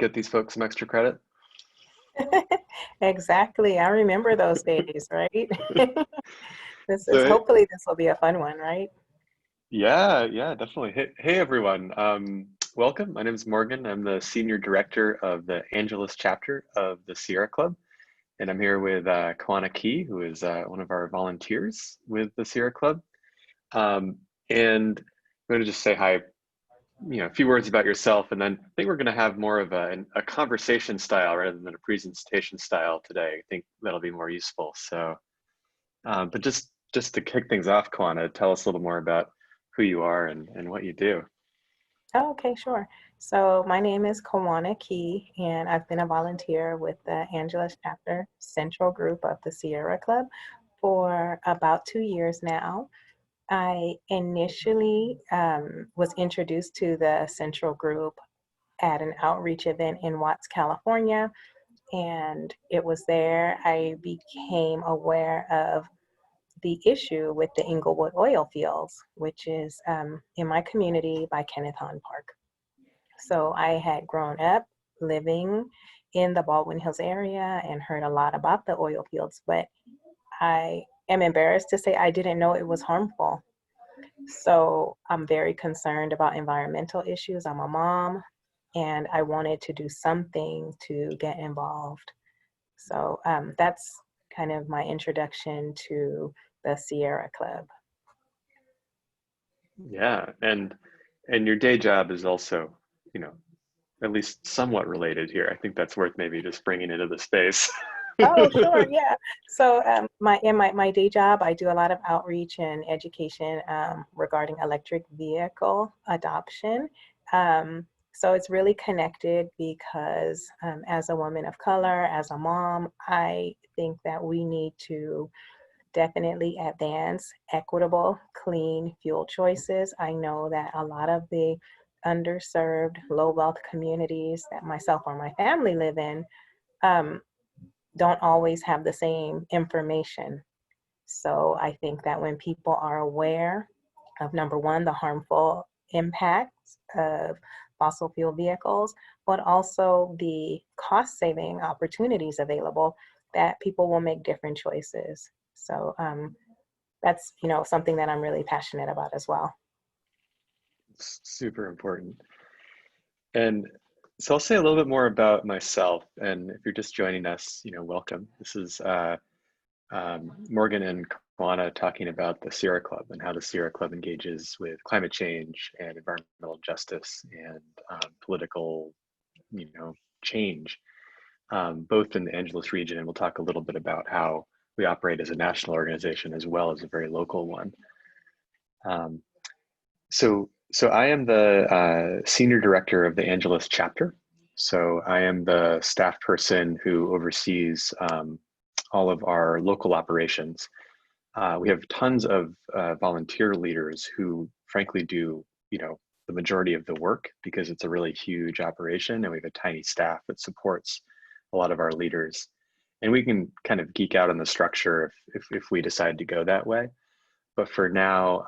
get these folks some extra credit. Exactly. I remember those days, right? This is So hopefully this will be a fun one, right? yeah, definitely. Hey everyone. Welcome. My name is Morgan. I'm the senior director of the Angeles chapter of the Sierra Club, and I'm here with Kawana Key, who is one of our volunteers with the Sierra Club. And I'm going to just say hi, a few words about yourself, and then I think we're going to have more of a conversation style rather than a presentation style today. I think that'll be more useful. So, but just to kick things off, Kawana, tell us a little more about who you are and what you do. Oh, okay, sure. So my name is Kawana Key, and I've been a volunteer with the Angeles chapter central group of the Sierra Club for about 2 years now. I initially was introduced to the central group at an outreach event in Watts, California, and it was there I became aware of the issue with the Inglewood oil fields, which is in my community by Kenneth Hahn Park. So I had grown up living in the Baldwin Hills area and heard a lot about the oil fields, but I am embarrassed to say I didn't know it was harmful. So I'm very concerned about environmental issues. I'm a mom and I wanted to do something to get involved. So that's kind of my introduction to the Sierra Club. Yeah, and your day job is also, you know, at least somewhat related here. I think that's worth maybe just bringing into the space. Oh, sure, yeah. So my day job, I do a lot of outreach and education regarding electric vehicle adoption. So it's really connected because as a woman of color, as a mom, I think that we need to definitely advance equitable, clean fuel choices. I know that a lot of the underserved, low wealth communities that myself or my family live in um, don't always have the same information. So I think that when people are aware of number one, the harmful impacts of fossil fuel vehicles, but also the cost saving opportunities available, that people will make different choices. So that's something that I'm really passionate about as well. It's super important. And so I'll say a little bit more about myself. And if you're just joining us, welcome. This is Morgan and Kawana talking about the Sierra Club and how the Sierra Club engages with climate change and environmental justice and political, change, both in the Angeles region. And we'll talk a little bit about how we operate as a national organization as well as a very local one. Um, so I am the senior director of the Angeles chapter. So I am the staff person who oversees all of our local operations. We have tons of volunteer leaders who frankly do, the majority of the work because it's a really huge operation and we have a tiny staff that supports a lot of our leaders. And we can kind of geek out on the structure if we decide to go that way. But for now,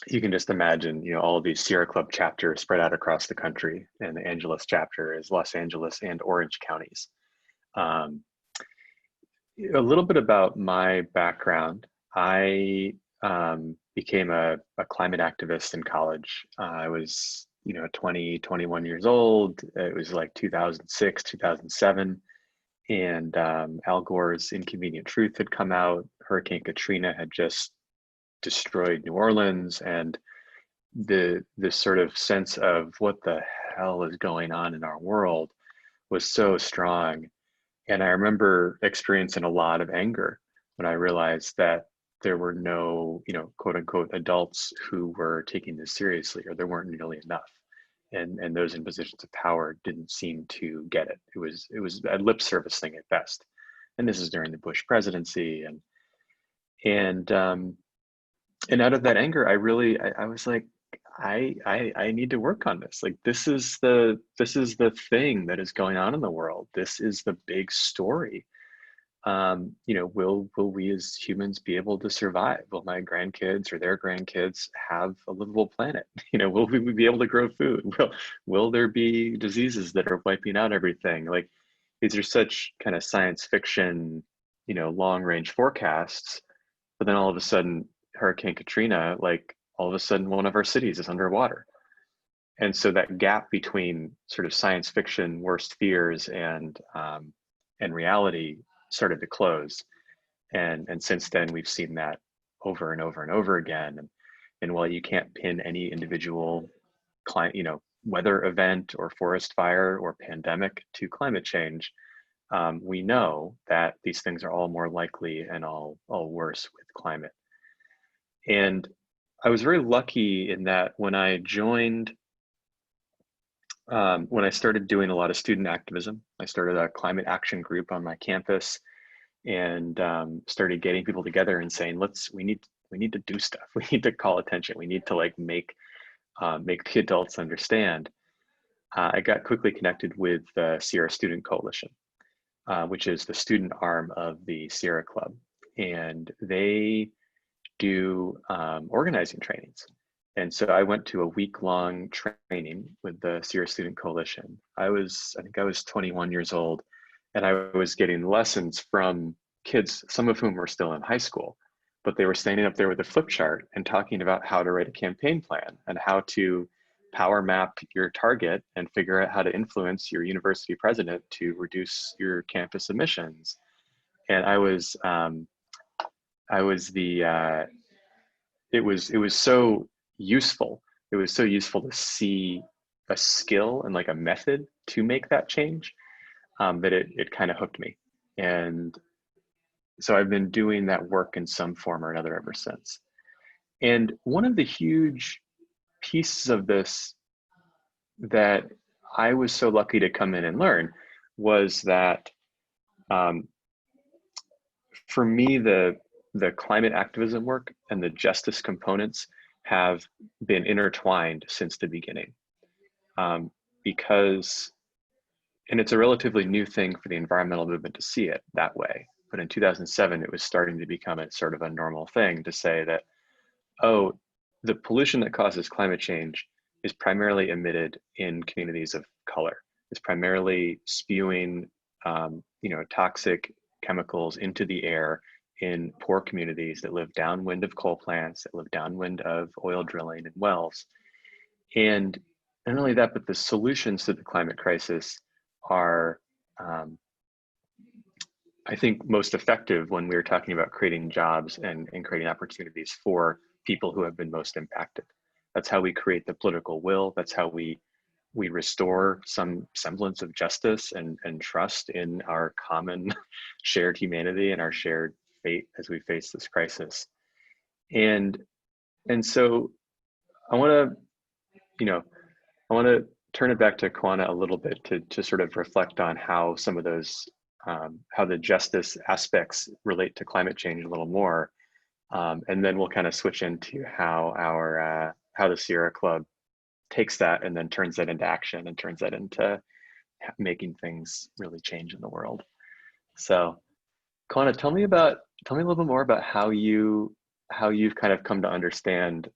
you can just imagine, all of these Sierra Club chapters spread out across the country, and the Angeles chapter is Los Angeles and Orange counties. Um, a little bit about my background. I became a climate activist in college. I was, 20, 21 years old. It was like 2006, 2007. And Al Gore's Inconvenient Truth had come out. Hurricane Katrina had just destroyed New Orleans, and this sort of sense of what the hell is going on in our world was so strong. And I remember experiencing a lot of anger when I realized that there were no, quote unquote adults who were taking this seriously, or there weren't nearly enough. And those in positions of power didn't seem to get it. It was a lip service thing at best. And this is during the Bush presidency. And out of that anger, I was like, I need to work on this. Like this is the thing that is going on in the world. This is the big story. will we as humans be able to survive? Will my grandkids or their grandkids have a livable planet? Will we be able to grow food? Will there be diseases that are wiping out everything? Like, these are such kind of science fiction, long range forecasts. But then all of a sudden, Hurricane Katrina, like all of a sudden, one of our cities is underwater. And so that gap between sort of science fiction worst fears and reality started to close. And since then, we've seen that over and over and over again. And while you can't pin any individual weather event or forest fire or pandemic to climate change, we know that these things are all more likely and all worse with climate. And I was very lucky in that when I joined, when I started doing a lot of student activism, I started a climate action group on my campus and started getting people together and saying, we need to do stuff. We need to call attention. We need to make the adults understand. I got quickly connected with the Sierra Student Coalition, which is the student arm of the Sierra Club. And they do organizing trainings. And so I went to a week-long training with the Sierra Student Coalition. I think I was 21 years old, and I was getting lessons from kids, some of whom were still in high school, but they were standing up there with a flip chart and talking about how to write a campaign plan and how to power map your target and figure out how to influence your university president to reduce your campus emissions. And it was so useful. It was so useful to see a skill and like a method to make that change, that it kind of hooked me. And so I've been doing that work in some form or another ever since. And one of the huge pieces of this that I was so lucky to come in and learn was that, for me, the climate activism work and the justice components have been intertwined since the beginning, because, and it's a relatively new thing for the environmental movement to see it that way. But in 2007, it was starting to become a sort of a normal thing to say that, oh, the pollution that causes climate change is primarily emitted in communities of color. It's primarily spewing, toxic chemicals into the air in poor communities that live downwind of coal plants, that live downwind of oil drilling and wells. And not only that, but the solutions to the climate crisis are, I think, most effective when we're talking about creating jobs and creating opportunities for people who have been most impacted. That's how we create the political will. That's how we restore some semblance of justice and trust in our common shared humanity and our shared fate as we face this crisis. And so I want to turn it back to Kawana a little bit to sort of reflect on how some of those, how the justice aspects relate to climate change a little more. And then we'll kind of switch into how how the Sierra Club takes that and then turns that into action and turns that into making things really change in the world. So, Kawana, tell me a little bit more about how you've kind of come to understand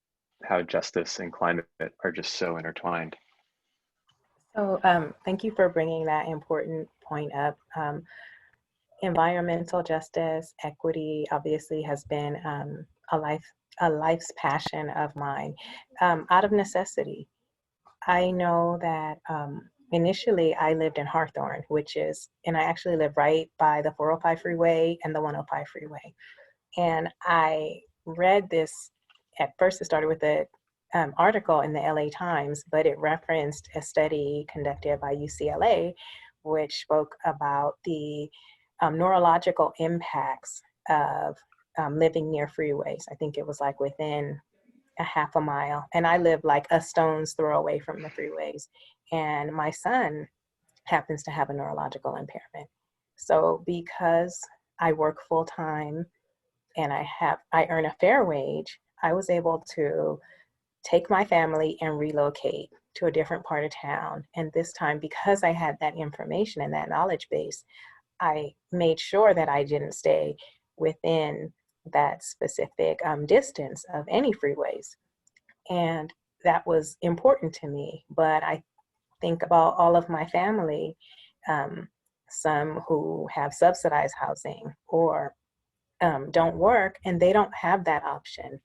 how justice and climate are just so intertwined. So thank you for bringing that important point up. Environmental justice, equity, obviously has been a life's passion of mine, out of necessity. I know that initially I lived in Hawthorne, and I actually live right by the 405 freeway and the 105 freeway. And I read this, at first it started with an article in the LA Times, but it referenced a study conducted by UCLA, which spoke about the neurological impacts of living near freeways. I think it was like within a half a mile, and I live like a stone's throw away from the freeways. And my son happens to have a neurological impairment. So because I work full time and I earn a fair wage, I was able to take my family and relocate to a different part of town. And this time, because I had that information and that knowledge base, I made sure that I didn't stay within that specific distance of any freeways. And that was important to me. But I think about all of my family, um, some who have subsidized housing or don't work, and they don't have that option.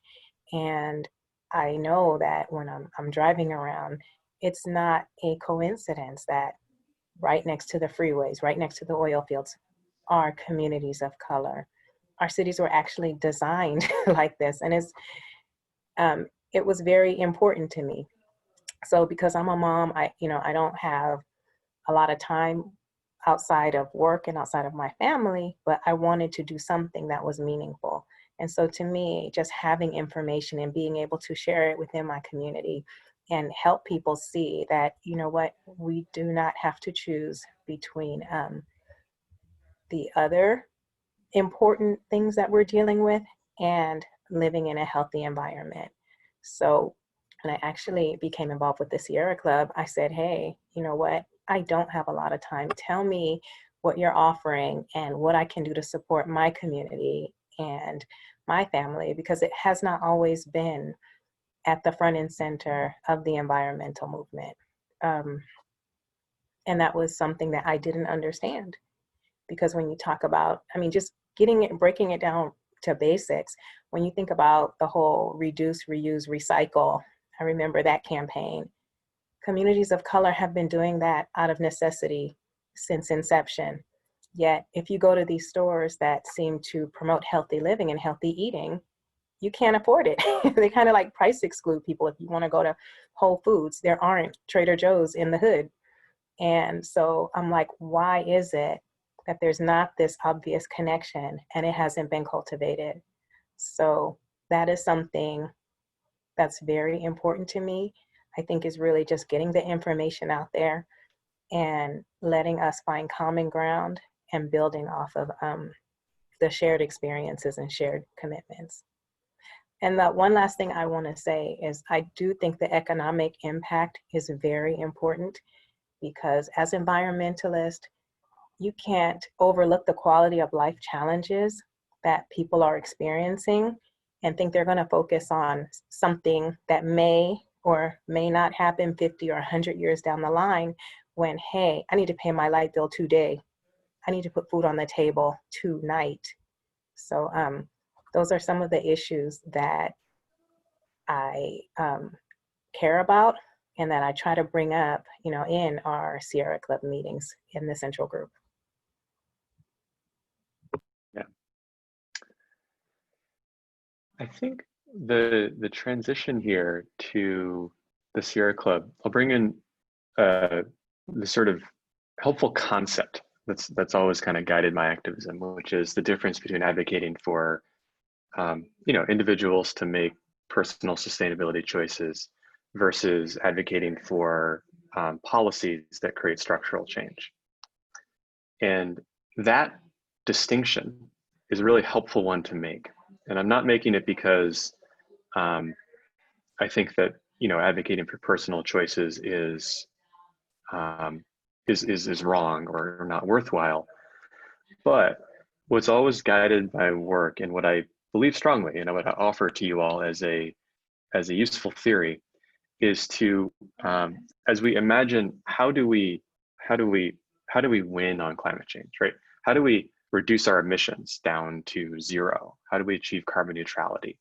And I know that when I'm driving around, it's not a coincidence that right next to the freeways, right next to the oil fields, are communities of color. Our cities were actually designed like this, and it was very important to me. So because I'm a mom, I don't have a lot of time outside of work and outside of my family, but I wanted to do something that was meaningful. And so to me, just having information and being able to share it within my community and help people see that, you know what, we do not have to choose between the other important things that we're dealing with and living in a healthy environment. So when I actually became involved with the Sierra Club, I said, hey, you know what? I don't have a lot of time. Tell me what you're offering and what I can do to support my community and my family, because it has not always been at the front and center of the environmental movement. Um, and that was something that I didn't understand, because when you talk about, I mean, just breaking it down to basics, when you think about the whole reduce, reuse, recycle, I remember that campaign. Communities of color have been doing that out of necessity since inception. Yet, if you go to these stores that seem to promote healthy living and healthy eating, you can't afford it. They kind of like price exclude people. If you want to go to Whole Foods, there aren't Trader Joe's in the hood. And so I'm like, why is it that there's not this obvious connection and it hasn't been cultivated? So that is something that's very important to me. I think is really just getting the information out there and letting us find common ground and building off of the shared experiences and shared commitments. And the one last thing I want to say is I do think the economic impact is very important, because as environmentalists, you can't overlook the quality of life challenges that people are experiencing and think they're going to focus on something that may or may not happen 50 or 100 years down the line, when, hey, I need to pay my light bill today. I need to put food on the table tonight. So those are some of the issues that I care about and that I try to bring up, in our Sierra Club meetings in the Central Group. Yeah. I think the transition here to the Sierra Club, I'll bring in the sort of helpful concept that's always kind of guided my activism, which is the difference between advocating for individuals to make personal sustainability choices versus advocating for policies that create structural change. And that distinction is a really helpful one to make. And I'm not making it because I think that advocating for personal choices is wrong or not worthwhile. But what's always guided my work and what I believe strongly, and what I offer to you all as a useful theory, is to as we imagine how do we win on climate change, right? How do we reduce our emissions down to zero? How do we achieve carbon neutrality,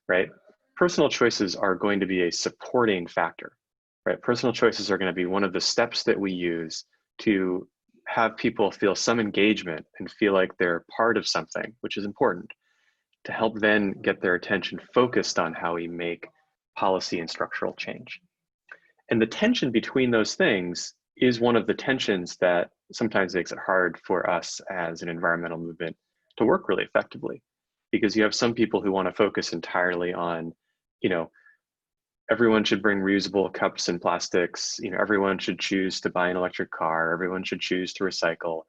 right? Personal choices are going to be a supporting factor, right? Personal choices are going to be one of the steps that we use to have people feel some engagement and feel like they're part of something, which is important, to help then get their attention focused on how we make policy and structural change. And the tension between those things is one of the tensions that sometimes makes it hard for us as an environmental movement to work really effectively, because you have some people who want to focus entirely on, everyone should bring reusable cups and plastics, everyone should choose to buy an electric car, everyone should choose to recycle.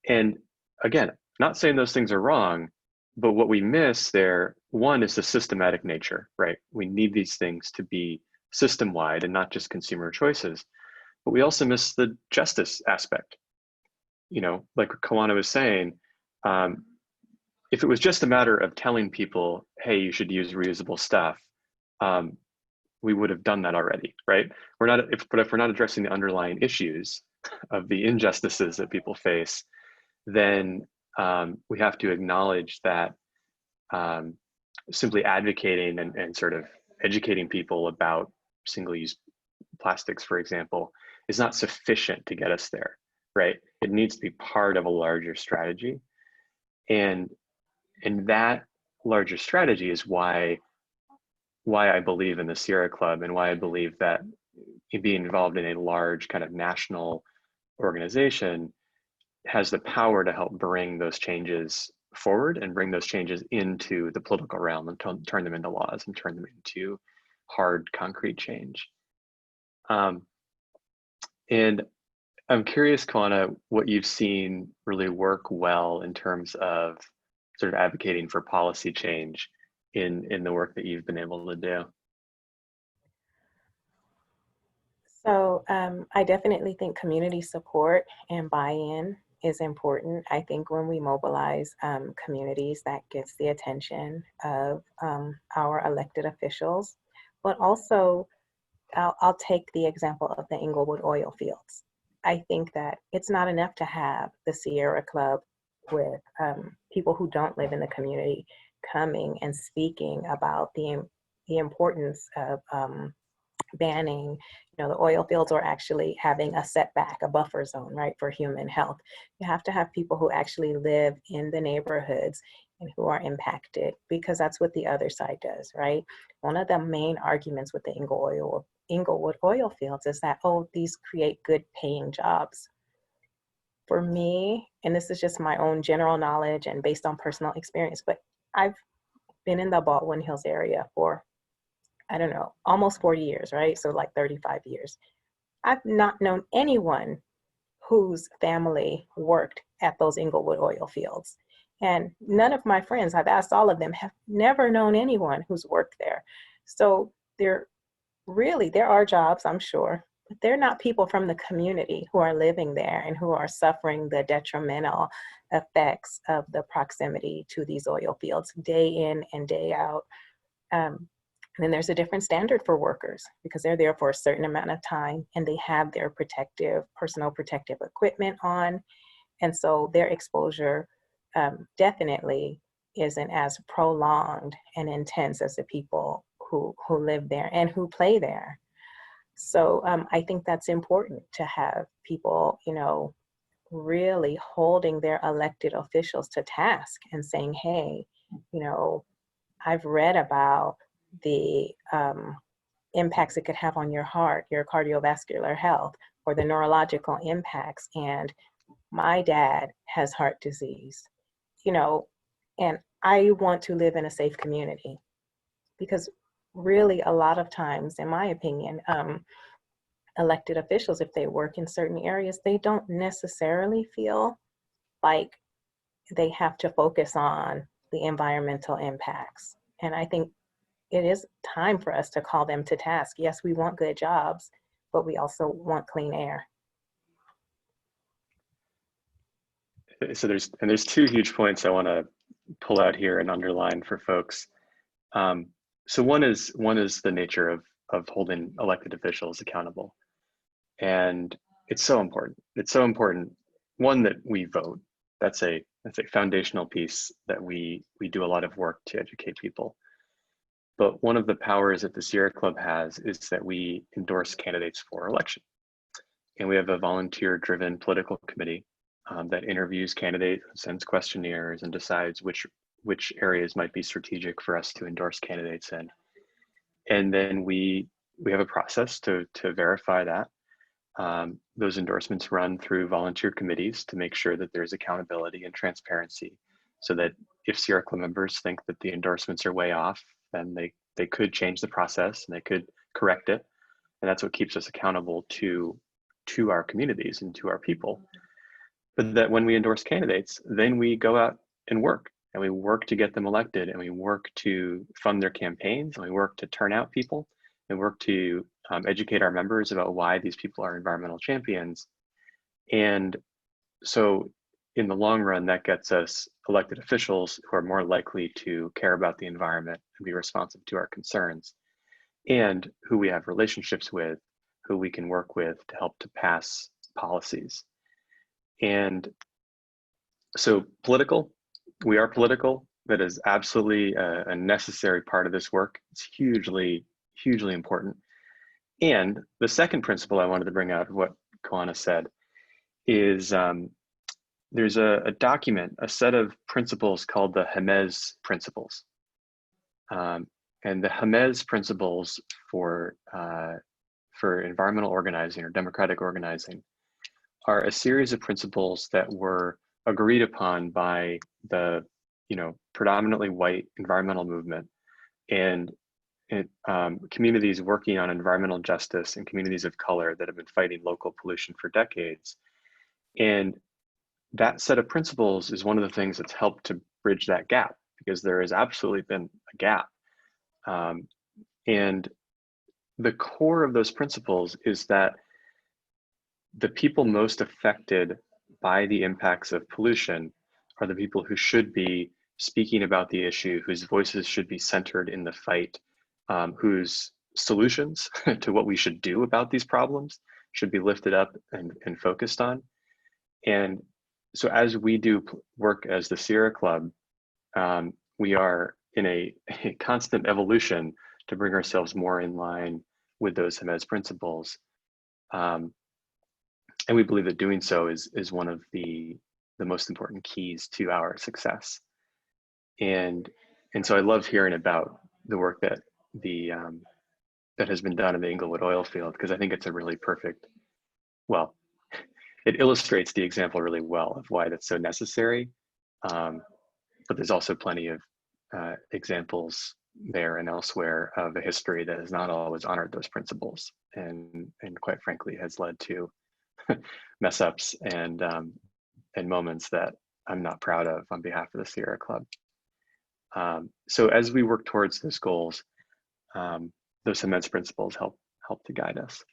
And again, not saying those things are wrong, but what we miss there, one, is the systematic nature, right? We need these things to be system-wide and not just consumer choices. But we also miss the justice aspect. like Kawana was saying, if it was just a matter of telling people, hey, you should use reusable stuff, we would have done that already, right? But if we're not addressing the underlying issues of the injustices that people face, then we have to acknowledge that simply advocating and sort of educating people about single-use plastics, for example, is not sufficient to get us there, right? It needs to be part of a larger strategy. And that larger strategy is why I believe in the Sierra Club, and why I believe that being involved in a large kind of national organization has the power to help bring those changes forward and bring those changes into the political realm and turn them into laws and turn them into hard, concrete change. And I'm curious, Kawana, what you've seen really work well in terms of sort of advocating for policy change in the work that you've been able to do. So I definitely think community support and buy-in is important. I think when we mobilize communities, that gets the attention of our elected officials. But also, I'll take the example of the Inglewood oil fields. I think that it's not enough to have the Sierra Club with people who don't live in the community coming and speaking about the importance of banning, the oil fields, are actually having a setback, a buffer zone, right, for human health. You have to have people who actually live in the neighborhoods and who are impacted, because that's what the other side does, right? One of the main arguments with the Inglewood oil fields is that, oh, these create good paying jobs. For me, and this is just my own general knowledge and based on personal experience, but I've been in the Baldwin Hills area for, I don't know, almost 40 years, right? So like 35 years. I've not known anyone whose family worked at those Inglewood oil fields. And none of my friends, I've asked all of them, have never known anyone who's worked there. So there are jobs, I'm sure, but they're not people from the community who are living there and who are suffering the detrimental effects of the proximity to these oil fields day in and day out. And then there's a different standard for workers because they're there for a certain amount of time and they have their personal protective equipment on. And so their exposure definitely isn't as prolonged and intense as the people who live there and who play there. So I think that's important to have people, really holding their elected officials to task and saying, hey, I've read about the impacts it could have on your heart, your cardiovascular health, or the neurological impacts. And my dad has heart disease, and I want to live in a safe community, because really a lot of times, in my opinion, elected officials, if they work in certain areas, they don't necessarily feel like they have to focus on the environmental impacts. And I think it is time for us to call them to task. Yes, we want good jobs, but we also want clean air. So there's two huge points I want to pull out here and underline for folks. So one is the nature of holding elected officials accountable, and it's so important. It's so important. One, that we vote. That's a foundational piece that we do a lot of work to educate people. But one of the powers that the Sierra Club has is that we endorse candidates for election. And we have a volunteer-driven political committee that interviews candidates, sends questionnaires, and decides which areas might be strategic for us to endorse candidates in. And then we have a process to verify that. Those endorsements run through volunteer committees to make sure that there's accountability and transparency, so that if Sierra Club members think that the endorsements are way off, then they could change the process and they could correct it. And that's what keeps us accountable to our communities and to our people. But that when we endorse candidates, then we go out and work we work to get them elected, and we work to fund their campaigns, and we work to turn out people, and work to educate our members about why these people are environmental champions. And so in the long run, that gets us elected officials who are more likely to care about the environment and be responsive to our concerns, and who we have relationships with, who we can work with to help to pass policies. And so we are political. That is absolutely a necessary part of this work. It's hugely, hugely important. And the second principle I wanted to bring out of what Kawana said is there's a document, a set of principles called the Hermes principles. And the Hermes principles for environmental organizing or democratic organizing are a series of principles that were agreed upon by the predominantly white environmental movement and communities working on environmental justice and communities of color that have been fighting local pollution for decades. And that set of principles is one of the things that's helped to bridge that gap, because there has absolutely been a gap. And the core of those principles is that the people most affected by the impacts of pollution are the people who should be speaking about the issue, whose voices should be centered in the fight, whose solutions to what we should do about these problems should be lifted up and focused on. And so as we do work as the Sierra Club, we are in a constant evolution to bring ourselves more in line with those Hermes principles. And we believe that doing so is one of the most important keys to our success. And so I love hearing about the work that that has been done in the Inglewood oil field, because I think it's a really perfect, well, it illustrates the example really well of why that's so necessary. But there's also plenty of examples there and elsewhere of a history that has not always honored those principles, and quite frankly has led to mess ups and moments that I'm not proud of on behalf of the Sierra Club. So as we work towards those goals, those immense principles help to guide us.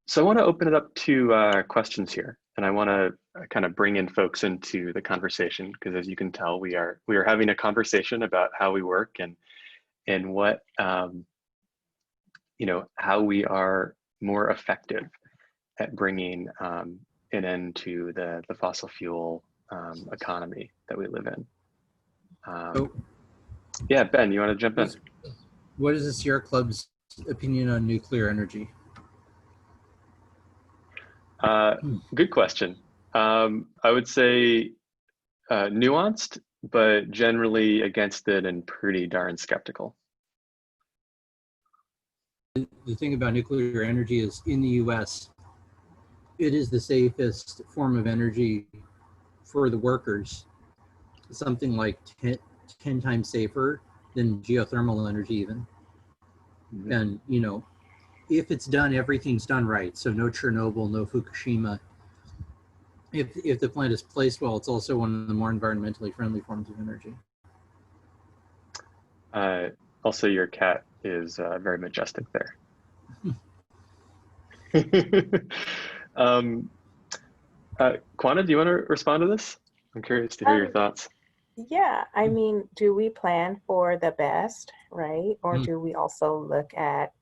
So I want to open it up to questions here, and I want to kind of bring in folks into the conversation, because as you can tell, we are having a conversation about how we work and what how we are more effective at bringing an end to the fossil fuel economy that we live in. Yeah, Ben, you want to jump in? What is the Sierra Club's opinion on nuclear energy? Good question. I would say nuanced, but generally against it and pretty darn skeptical. The thing about nuclear energy is, in the US, it is the safest form of energy for the workers. Something like 10 times safer than geothermal energy even. Mm-hmm. And, if it's done, everything's done right. So no Chernobyl, no Fukushima. If the plant is placed well, it's also one of the more environmentally friendly forms of energy. Also, your cat is very majestic there. Kawana, do you want to respond to this? I'm curious to hear your thoughts. Yeah, I mean, do we plan for the best, right? Or do we also look at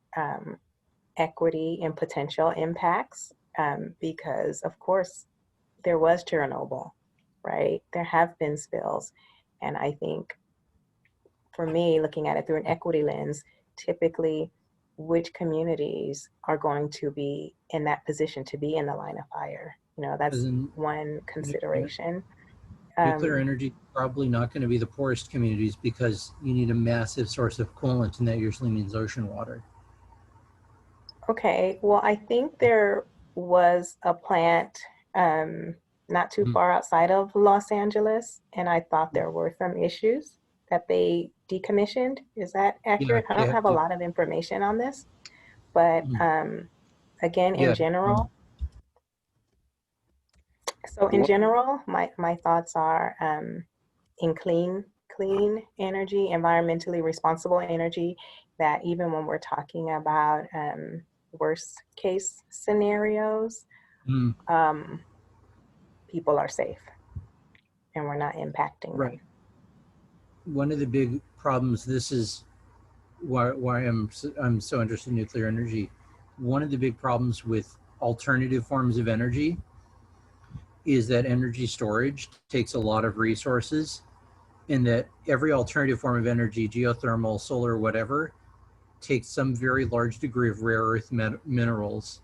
equity and potential impacts? Because of course, there was Chernobyl, right? There have been spills. And I think for me, looking at it through an equity lens, typically which communities are going to be in that position to be in the line of fire? That's one consideration. Nuclear energy is probably not going to be the poorest communities, because you need a massive source of coolant, and that usually means ocean water. Okay, well, I think there was a plant not too far outside of Los Angeles, and I thought there were some issues that they decommissioned. Is that accurate? I don't have a lot of information on this, but again, in general, my thoughts are in clean energy, environmentally responsible energy, that even when we're talking about worst case scenarios, Mm, people are safe and we're not impacting right. them. One of the big problems, this is why I'm so interested in nuclear energy. One of the big problems with alternative forms of energy is that energy storage takes a lot of resources, and that every alternative form of energy, geothermal, solar, whatever, takes some very large degree of rare earth minerals,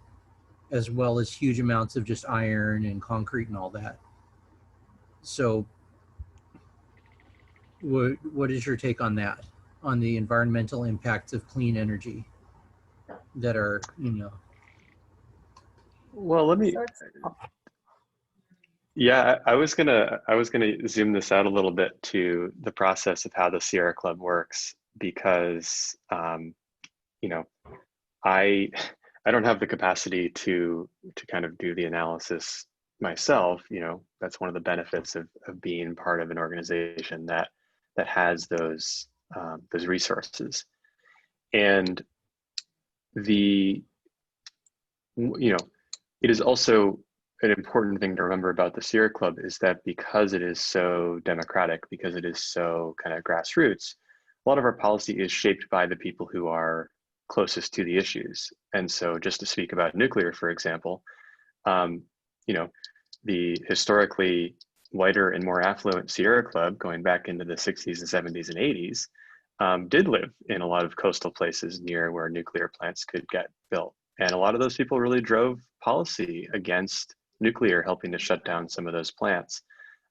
as well as huge amounts of just iron and concrete and all that. So what is your take on that, on the environmental impacts of clean energy that are, Well, let me. So it's, Yeah, I was gonna zoom this out a little bit to the process of how the Sierra Club works because you know I I don't have the capacity to kind of do the analysis myself. That's one of the benefits of being part of an organization that has those resources. And the you know it is also an important thing to remember about the Sierra Club is that because it is so democratic, because it is so kind of grassroots, a lot of our policy is shaped by the people who are closest to the issues. And so, just to speak about nuclear, for example, um, you know, the historically whiter and more affluent Sierra Club, going back into the 60s and 70s and 80s, did live in a lot of coastal places near where nuclear plants could get built. And a lot of those people really drove policy against nuclear, helping to shut down some of those plants.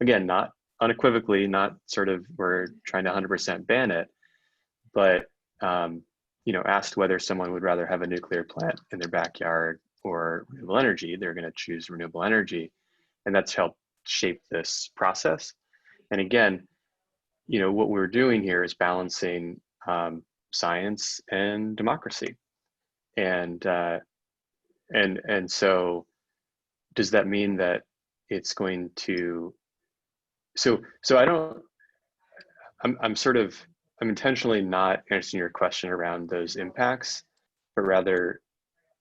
Again, not unequivocally, not sort of we're trying to 100% ban it, but asked whether someone would rather have a nuclear plant in their backyard or renewable energy, they're going to choose renewable energy, and that's helped shape this process. And again, what we're doing here is balancing science and democracy, and so does that mean that it's going to? So I don't. I'm intentionally not answering your question around those impacts, but rather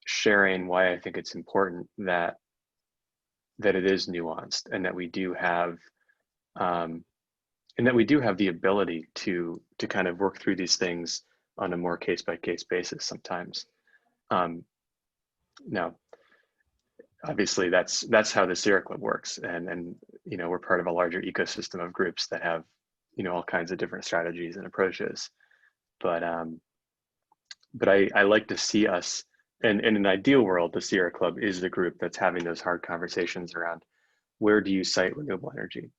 sharing why I think it's important that it is nuanced and that we do have the ability to kind of work through these things on a more case by case basis sometimes. Now, obviously, that's how the Sierra Club works, and we're part of a larger ecosystem of groups that have all kinds of different strategies and approaches. But I like to see us, and in an ideal world, the Sierra Club is the group that's having those hard conversations around where do you site renewable energy?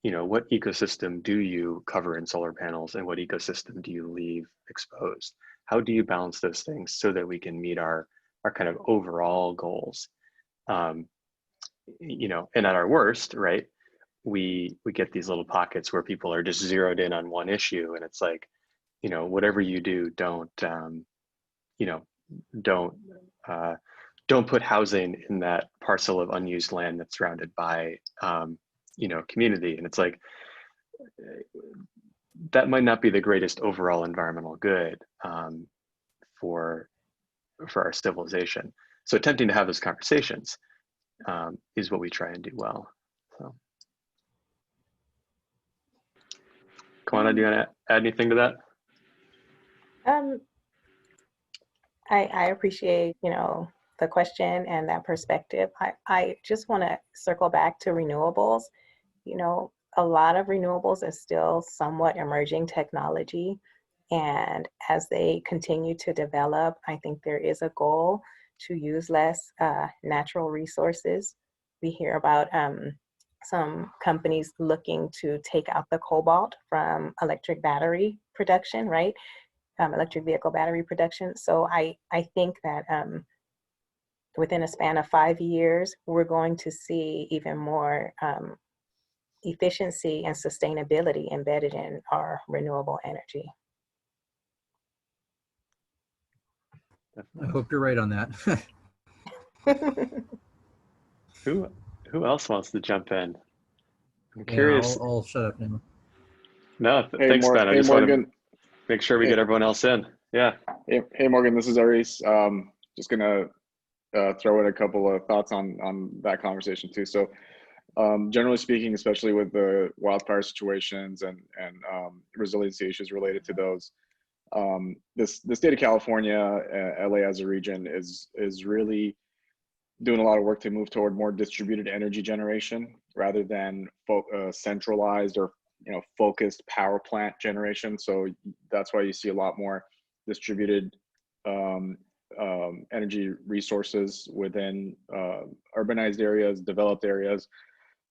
What ecosystem do you cover in solar panels, and what ecosystem do you leave exposed? How do you balance those things so that we can meet our kind of overall goals? And at our worst, right, we get these little pockets where people are just zeroed in on one issue, and it's like, whatever you do, you know, don't don't put housing in that parcel of unused land that's surrounded by community. And it's like, that might not be the greatest overall environmental good for our civilization. So attempting to have those conversations is what we try and do well. So, Kawana, do you want to add anything to that? I appreciate, the question and that perspective. I just want to circle back to renewables. A lot of renewables is still somewhat emerging technology. And as they continue to develop, I think there is a goal to use less natural resources. We hear about some companies looking to take out the cobalt from electric battery production, right? Electric vehicle battery production. So I think that within a span of 5 years, we're going to see even more efficiency and sustainability embedded in our renewable energy. I hope you're right on that. Who else wants to jump in? I'm Yeah, curious. I'll shut up now. No, Hey, thanks, Ben. I hey just want to Morgan. make sure we Hey, get everyone else in. Yeah. hey Morgan, this is Aris. just gonna throw in a couple of thoughts on that conversation too. So generally speaking, especially with the wildfire situations and resiliency issues related to those, the state of California, LA as a region is really doing a lot of work to move toward more distributed energy generation rather than centralized or focused power plant generation. So that's why you see a lot more distributed energy resources within urbanized areas, developed areas,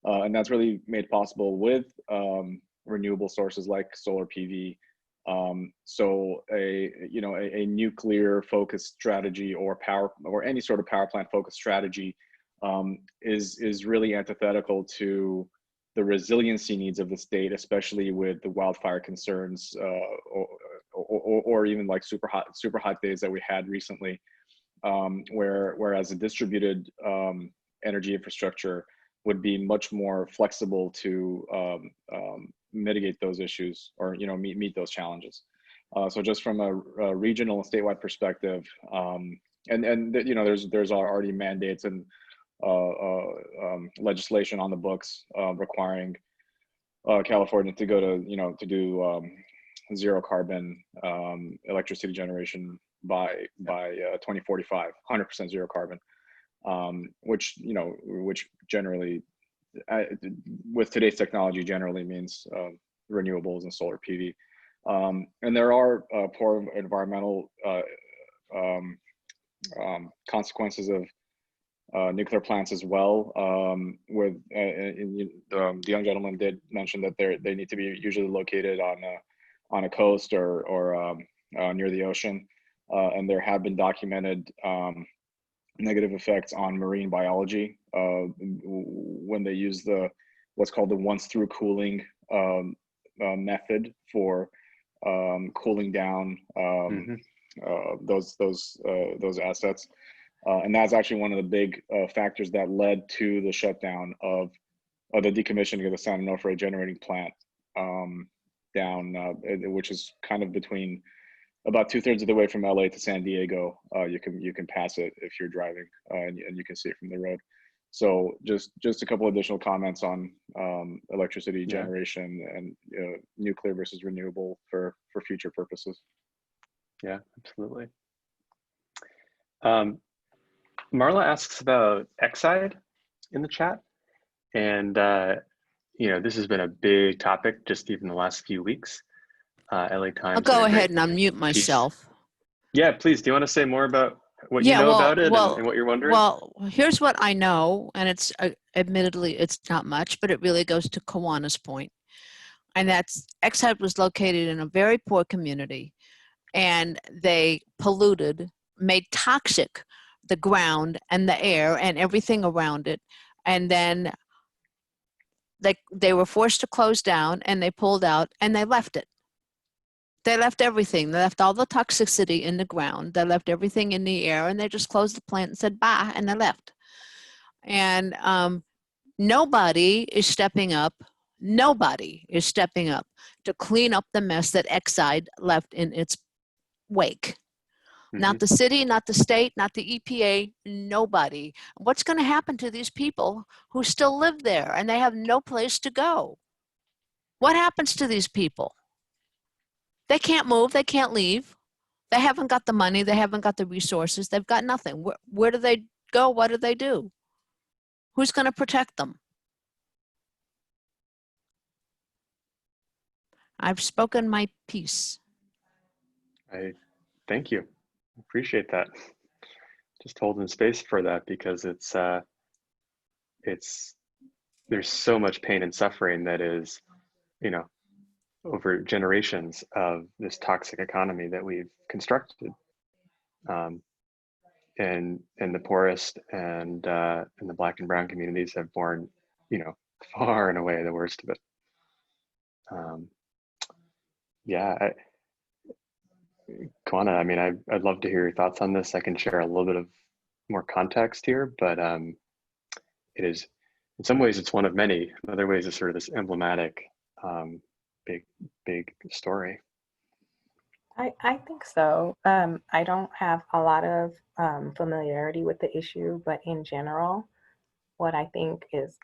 and that's really made possible with renewable sources like solar PV. So a nuclear focused strategy or any sort of power plant focused strategy is really antithetical to the resiliency needs of the state, especially with the wildfire concerns or even like super hot days that we had recently, whereas a distributed energy infrastructure would be much more flexible to mitigate those issues or meet those challenges. So just from a regional and statewide perspective, there's already mandates and legislation on the books requiring California to go to do zero carbon electricity generation by 2045, 100% zero carbon, which generally with today's technology generally means renewables and solar PV. And there are poor environmental consequences of nuclear plants as well. The young gentleman did mention that they need to be usually located on a coast or near the ocean, and there have been documented negative effects on marine biology when they use what's called the once-through cooling method for cooling down those assets, and that's actually one of the big factors that led to the shutdown of the decommissioning of the San Onofre generating plant which is kind of between about 2/3 of the way from LA to San Diego. You can pass it if you're driving, and you can see it from the road. So just a couple additional comments on electricity generation and nuclear versus renewable for future purposes. Yeah, absolutely. Marla asks about Exide in the chat, and this has been a big topic just even the last few weeks. LA Times. I'll go ahead and unmute myself. Yeah, please. Do you want to say more about what you know about it and what you're wondering? Well, here's what I know, and it's admittedly it's not much, but it really goes to Kawana's point, and that's Exide was located in a very poor community, and they polluted, made toxic the ground and the air and everything around it, and then they were forced to close down, and they pulled out, and they left it. They left everything. They left all the toxicity in the ground. They left everything in the air, and they just closed the plant and said bye, and they left. And nobody is stepping up. Nobody is stepping up to clean up the mess that Exide left in its wake. Mm-hmm. Not the city, not the state, not the EPA, nobody. What's going to happen to these people who still live there and they have no place to go? What happens to these people? They can't move. They can't leave. They haven't got the money. They haven't got the resources. They've got nothing. Where do they go? What do they do? Who's going to protect them? I've spoken my piece. I thank you. Appreciate that. Just holding space for that, because there's so much pain and suffering that is, over generations of this toxic economy that we've constructed, and the poorest and the Black and brown communities have borne, far and away the worst of it. Kawana, I mean, I'd love to hear your thoughts on this. I can share a little bit of more context here, but it is, in some ways, it's one of many. In other ways, it's sort of this emblematic, big story. I think so. I don't have a lot of familiarity with the issue, but in general, what I think is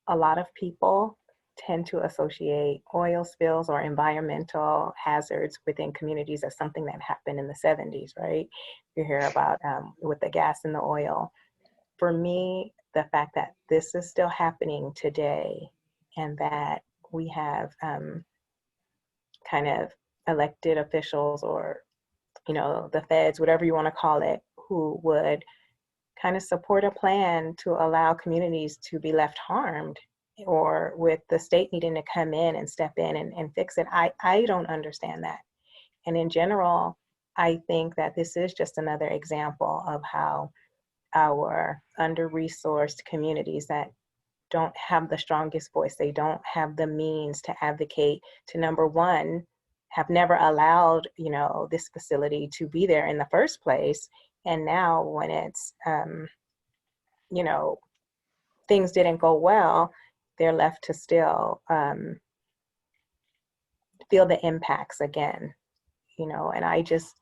a lot of people tend to associate oil spills or environmental hazards within communities as something that happened in the 70s, right? You hear about with the gas and the oil. For me, the fact that this is still happening today and that we have kind of elected officials or, you know, the feds, whatever you want to call it, who would kind of support a plan to allow communities to be left harmed, or with the state needing to come in and step in and fix it. I don't understand that. And in general, I think that this is just another example of how our under-resourced communities that don't have the strongest voice, they don't have the means to advocate, to number one, have never allowed, you know, this facility to be there in the first place. And now when it's you know, things didn't go well, they're left to still feel the impacts again, you know. And I just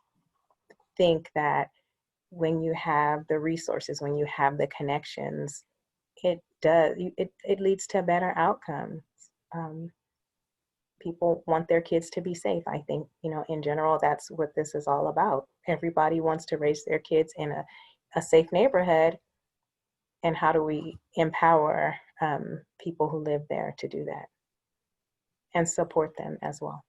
think that when you have the resources, when you have the connections, it leads to better outcomes. Um, People want their kids to be safe. I think, you know, in general, that's what this is all about. Everybody wants to raise their kids in a safe neighborhood. And how do we empower people who live there to do that and support them as well?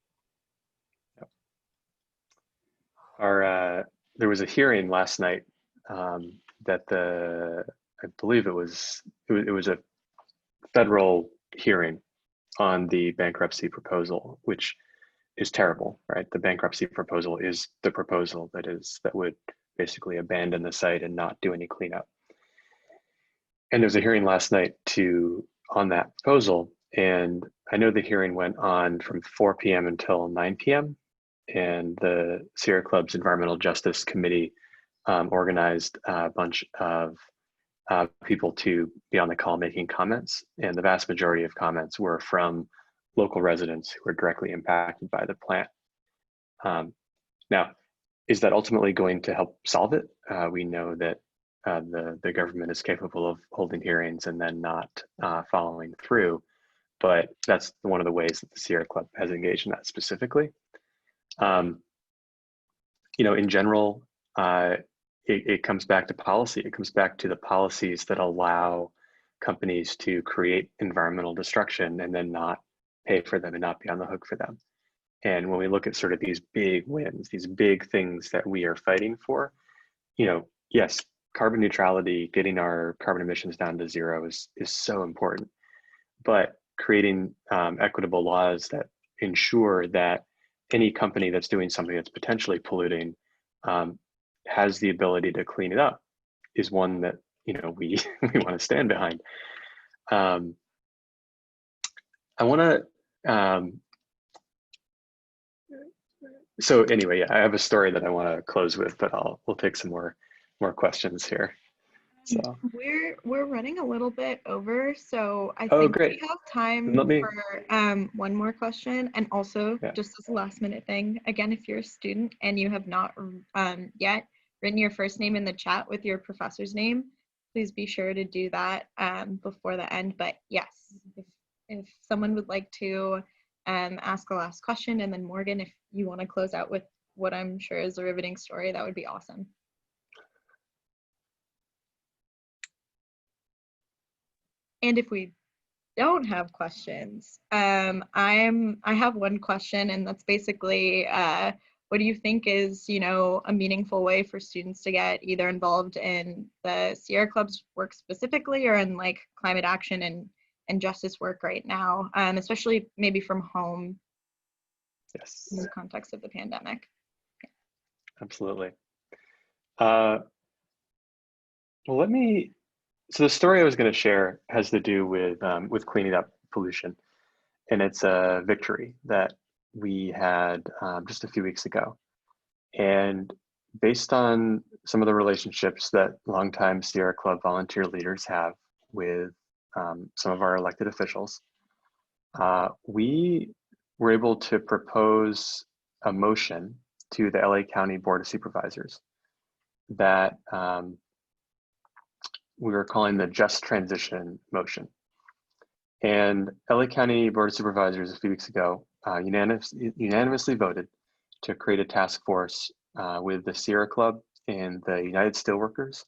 There was a hearing last night that I believe it was a federal hearing on the bankruptcy proposal, which is terrible, right? The bankruptcy proposal is the proposal that would basically abandon the site and not do any cleanup. And there was a hearing last night on that proposal, and I know the hearing went on from 4 p.m. until 9 p.m. And the Sierra Club's Environmental Justice Committee organized a bunch of people to be on the call making comments, and the vast majority of comments were from local residents who were directly impacted by the plant. Now, is that ultimately going to help solve it? We know that the government is capable of holding hearings and then not following through, but that's one of the ways that the Sierra Club has engaged in that specifically. You know, in general, it comes back to policy. It comes back to the policies that allow companies to create environmental destruction and then not pay for them and not be on the hook for them. And when we look at sort of these big wins, these big things that we are fighting for, you know, yes, carbon neutrality, getting our carbon emissions down to zero is so important. But creating equitable laws that ensure that any company that's doing something that's potentially polluting has the ability to clean it up is one that, you know, we want to stand behind. I want to. So anyway, I have a story that I want to close with, but we'll take some more questions here. So we're running a little bit over, so I Oh, think great. we have time for one more question. And also, just as a last minute thing, again, if you're a student and you have not yet written your first name in the chat with your professor's name, please be sure to do that before the end. But yes, if someone would like to ask a last question, and then Morgan, if you want to close out with what I'm sure is a riveting story, that would be awesome. And if we don't have questions, I have one question, and that's basically, what do you think is, you know, a meaningful way for students to get either involved in the Sierra Club's work specifically, or in like climate action and justice work right now, especially maybe from home? Yes. In the context of the pandemic. Absolutely. Well, so the story I was going to share has to do with cleaning up pollution, and it's a victory that we had just a few weeks ago. And based on some of the relationships that longtime Sierra Club volunteer leaders have with some of our elected officials, we were able to propose a motion to the LA County Board of Supervisors that we were calling the Just Transition motion. And LA County Board of Supervisors a few weeks ago unanimously voted to create a task force with the Sierra Club and the United Steelworkers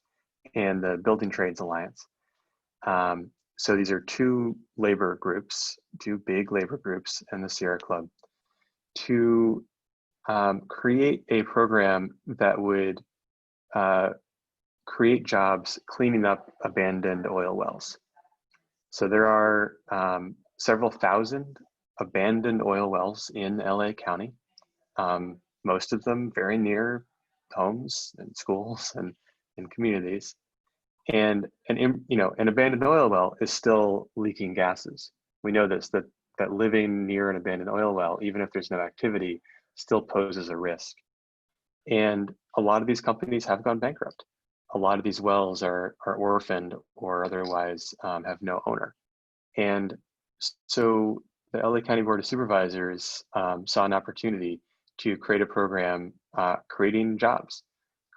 and the Building Trades Alliance. So these are two labor groups, two big labor groups and the Sierra Club, to create a program that would create jobs cleaning up abandoned oil wells. So there are several thousand abandoned oil wells in LA County, most of them very near homes and schools and communities. And an abandoned oil well is still leaking gases. We know this, that living near an abandoned oil well, even if there's no activity, still poses a risk. And a lot of these companies have gone bankrupt. A lot of these wells are orphaned or otherwise have no owner. And so the LA County Board of Supervisors saw an opportunity to create a program creating jobs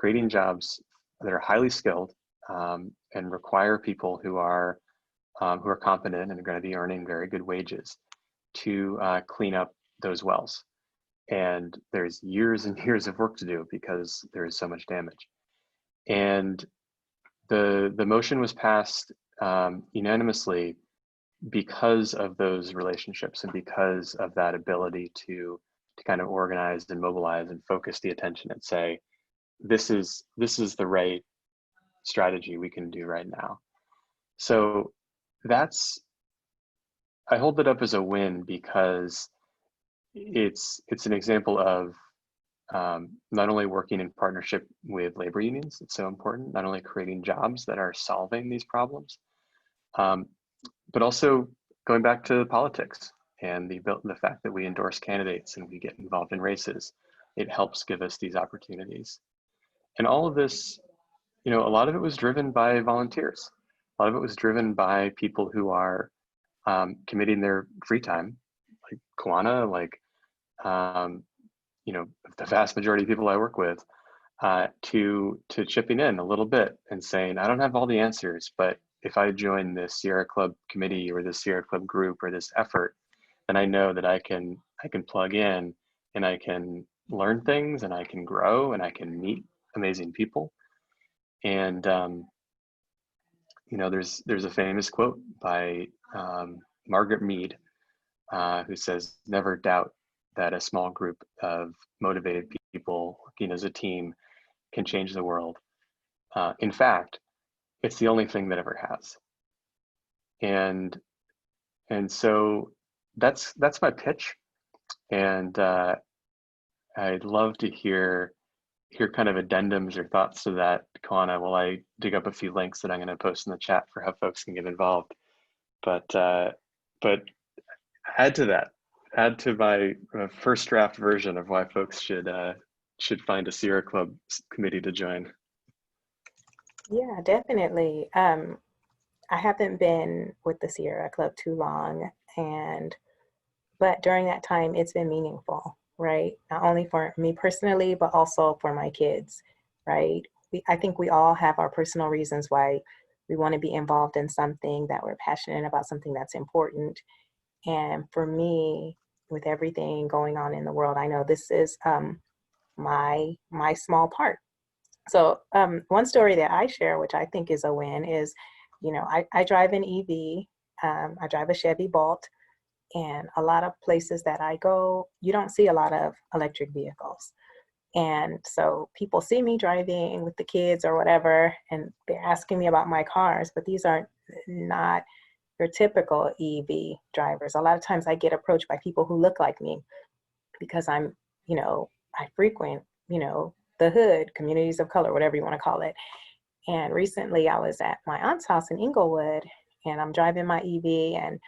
that are highly skilled and require people who are competent and are going to be earning very good wages to clean up those wells. And there's years and years of work to do because there is so much damage. And the motion was passed unanimously because of those relationships and because of that ability to kind of organize and mobilize and focus the attention and say, this is the right strategy we can do right now. So I hold it up as a win because it's an example of not only working in partnership with labor unions, it's so important, not only creating jobs that are solving these problems, but also going back to politics and the fact that we endorse candidates and we get involved in races. It helps give us these opportunities. And all of this, a lot of it was driven by volunteers. A lot of it was driven by people who are committing their free time, like Kawana, like the vast majority of people I work with, to chipping in a little bit and saying, I don't have all the answers, but if I join this Sierra Club committee or this Sierra Club group or this effort, then I know that I can plug in and I can learn things and I can grow and I can meet amazing people. And there's a famous quote by Margaret Mead, who says, never doubt that a small group of motivated people working as a team can change the world. In fact, it's the only thing that ever has. And so that's my pitch. And I'd love to hear kind of addendums or thoughts to that, Kawana, while I dig up a few links that I'm going to post in the chat for how folks can get involved. But add to my first draft version of why folks should find a Sierra Club committee to join. Yeah, definitely. I haven't been with the Sierra Club too long, but during that time, it's been meaningful, right? Not only for me personally, but also for my kids, right? I think we all have our personal reasons why we want to be involved in something, that we're passionate about something that's important. And for me, with everything going on in the world, I know this is my small part. So one story that I share, which I think is a win, is, I drive an EV. I drive a Chevy Bolt, and a lot of places that I go, you don't see a lot of electric vehicles. And so people see me driving with the kids or whatever, and they're asking me about my cars, but these are not your typical EV drivers. A lot of times I get approached by people who look like me because I frequent, the hood, communities of color, whatever you want to call it. And recently I was at my aunt's house in Inglewood, and I'm driving my EV, and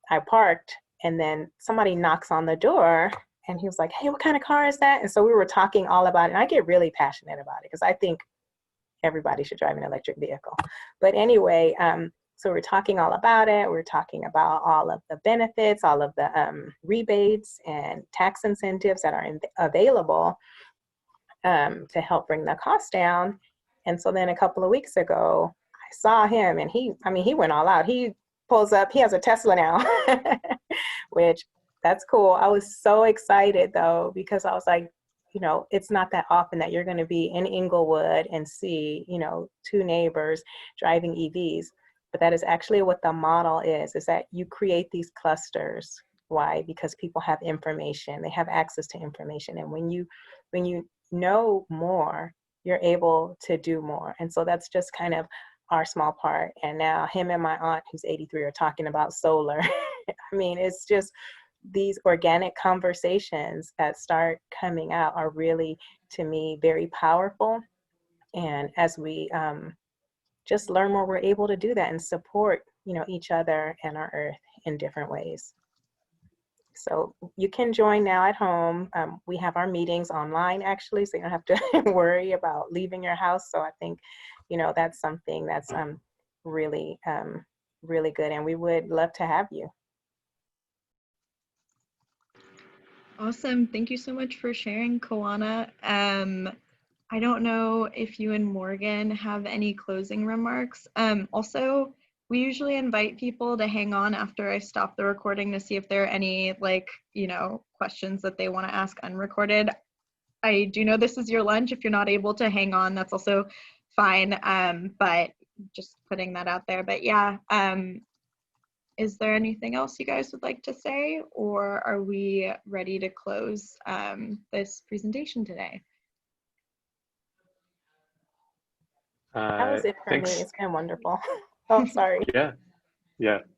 I parked, and then somebody knocks on the door, and he was like, hey, what kind of car is that? And so we were talking all about it, and I get really passionate about it because I think everybody should drive an electric vehicle. But anyway, So we're talking all about it. We're talking about all of the benefits, all of the rebates and tax incentives that are available to help bring the cost down. And so then a couple of weeks ago, I saw him, and he went all out. He pulls up, he has a Tesla now, which that's cool. I was so excited though, because I was like, it's not that often that you're going to be in Inglewood and see, two neighbors driving EVs. But that is actually what the model is that you create these clusters. Why? Because people have information, they have access to information. And when you know more, you're able to do more. And so that's just kind of our small part. And now him and my aunt, who's 83, are talking about solar. I mean, it's just these organic conversations that start coming out are really, to me, very powerful. And as we just learn more, we're able to do that and support, each other and our earth in different ways. So you can join now at home. We have our meetings online, actually, so you don't have to worry about leaving your house. So I think, that's something that's really, really good. And we would love to have you. Awesome. Thank you so much for sharing, Kawana. I don't know if you and Morgan have any closing remarks. Also, we usually invite people to hang on after I stop the recording to see if there are any questions that they want to ask unrecorded. I do know this is your lunch. If you're not able to hang on, that's also fine. But just putting that out there. But yeah, is there anything else you guys would like to say, or are we ready to close this presentation today? That was it for Thanks. me. It's been wonderful. Oh, sorry. Yeah.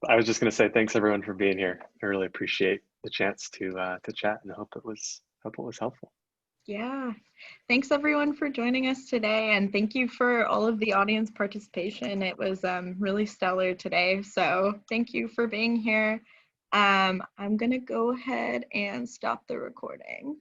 I was just going to say thanks everyone for being here. I really appreciate the chance to chat, and I hope it was helpful. Yeah. Thanks everyone for joining us today, and thank you for all of the audience participation. It was really stellar today. So thank you for being here. I'm gonna go ahead and stop the recording.